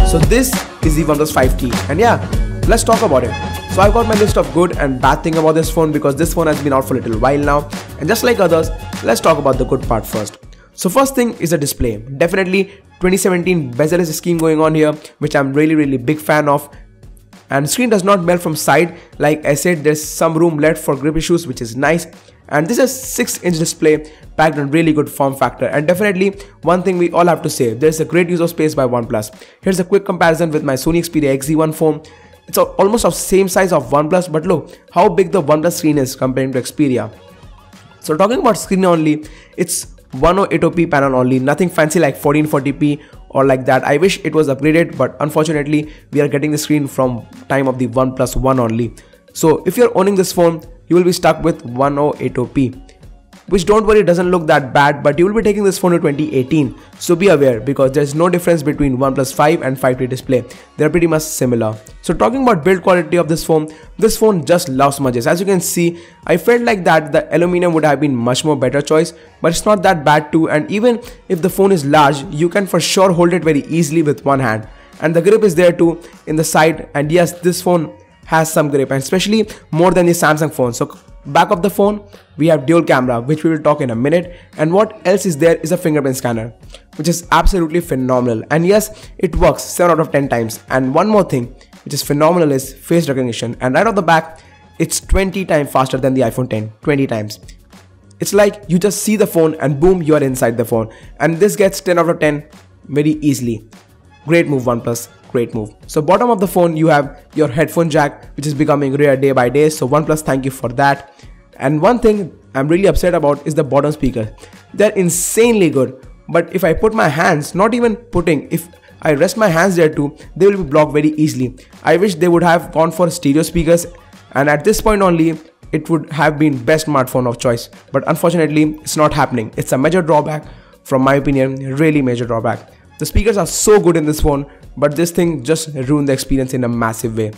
So this is the OnePlus 5T, and yeah, let's talk about it. So I've got my list of good and bad thing about this phone because this phone has been out for a little while now, and just like others, let's talk about the good part first. So first thing is the display. Definitely 2017 bezel-less scheme going on here, which I'm really big fan of. And the screen does not melt from side. Like I said, there's some room left for grip issues, which is nice. And this is 6-inch display packed in really good form factor. And definitely one thing we all have to say, there's a great use of space by OnePlus. Here's a quick comparison with my Sony Xperia XZ1 phone. It's almost of same size of OnePlus, but look how big the OnePlus screen is compared to Xperia. So talking about screen only, it's 1080p panel only, nothing fancy like 1440p or like that. I wish it was upgraded, but unfortunately we are getting the screen from time of the OnePlus One only. So if you're owning this phone, you will be stuck with 1080p, which don't worry doesn't look that bad, but you will be taking this phone to 2018. So be aware because there's no difference between OnePlus 5 and 5T display. They're pretty much similar. So talking about build quality of this phone just loves smudges. As you can see, I felt like that the aluminum would have been much more better choice, but it's not that bad too. And even if the phone is large, you can for sure hold it very easily with one hand. And the grip is there too in the side. And yes, this phone has some grip, and especially more than the Samsung phone. So back of the phone, we have dual camera, which we will talk in a minute. And what else is there is a fingerprint scanner, which is absolutely phenomenal. And yes, it works 7 out of 10 times. And one more thing which is phenomenal is face recognition. And right off the back, it's 20 times faster than the iPhone 10, 20 times. It's like you just see the phone and boom, you are inside the phone. And this gets 10 out of 10 very easily. Great move, OnePlus. Great move. So bottom of the phone, you have your headphone jack, which is becoming rare day by day. So OnePlus, thank you for that. And one thing I'm really upset about is the bottom speakers. They're insanely good. But if I put my hands, not even putting, if I rest my hands there too, they will be blocked very easily. I wish they would have gone for stereo speakers. And at this point only, it would have been best smartphone of choice. But unfortunately, it's not happening. It's a major drawback from my opinion, really major drawback. The speakers are so good in this phone, but this thing just ruined the experience in a massive way.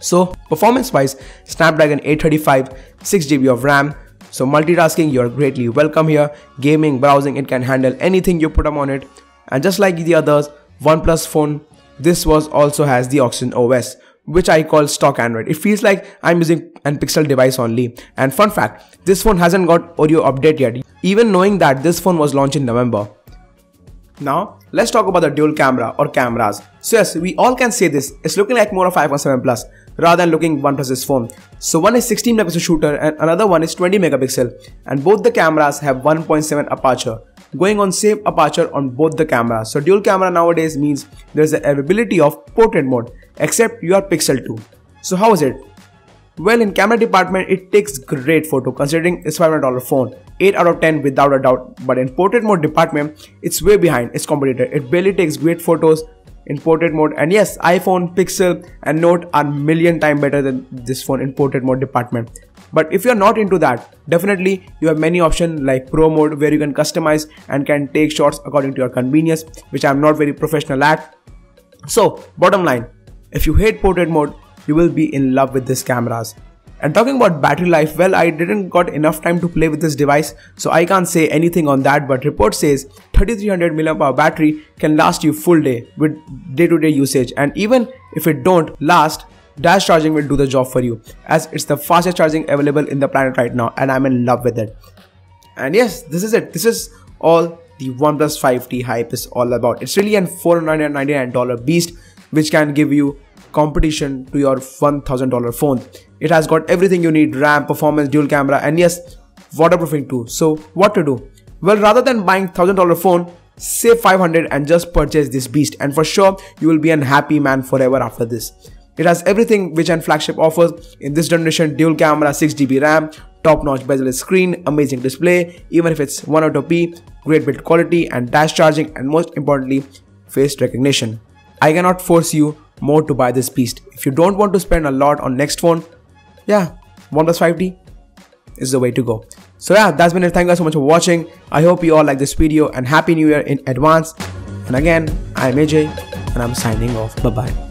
So performance wise, Snapdragon 835, 6GB of RAM. So multitasking, you're greatly welcome here. Gaming, browsing, it can handle anything you put them on it. And just like the others, OnePlus phone, this also has the Oxygen OS, which I call stock Android. It feels like I'm using an Pixel device only. And fun fact, this phone hasn't got Oreo update yet, even knowing that this phone was launched in November. Now, let's talk about the dual camera or cameras. So yes, we all can say this, it's looking like more of iPhone 7 Plus rather than looking OnePlus's phone. So one is 16 megapixel shooter and another one is 20 megapixel, and both the cameras have 1.7 aperture, going on same aperture on both the cameras. So dual camera nowadays means there's the availability of portrait mode, except you are Pixel 2. So how is it? Well, in camera department, it takes great photo considering it's $500 phone. 8 out of 10 without a doubt. But in portrait mode department, it's way behind its competitor. It barely takes great photos in portrait mode. And yes, iPhone, Pixel and Note are million times better than this phone in portrait mode department. But if you're not into that, definitely you have many options like Pro mode where you can customize and can take shots according to your convenience, which I'm not very professional at. So bottom line, if you hate portrait mode, you will be in love with these cameras. And talking about battery life, well, I didn't got enough time to play with this device, so I can't say anything on that, but report says 3300 mAh battery can last you full day with day-to-day usage, and even if it don't last, dash charging will do the job for you, as it's the fastest charging available in the planet right now, and I'm in love with it. And yes, this is it. This is all the OnePlus 5T hype is all about. It's really an $499 beast, which can give you competition to your $1000 phone. It has got everything you need: RAM, performance, dual camera, and yes, waterproofing too. So what to do? Well, rather than buying $1000 phone, save $500 and just purchase this beast, and for sure you will be an happy man forever after this. It has everything which an flagship offers in this generation: dual camera, 6GB RAM, top-notch bezel-less screen, amazing display, even if it's 120p, great build quality and dash charging, and most importantly, face recognition. I cannot force you more to buy this beast. If you don't want to spend a lot on next phone, yeah, OnePlus 5T is the way to go. So yeah, that's been it. Thank you guys so much for watching. I hope you all like this video and Happy New Year in advance. And again, I'm AJ and I'm signing off. Bye bye.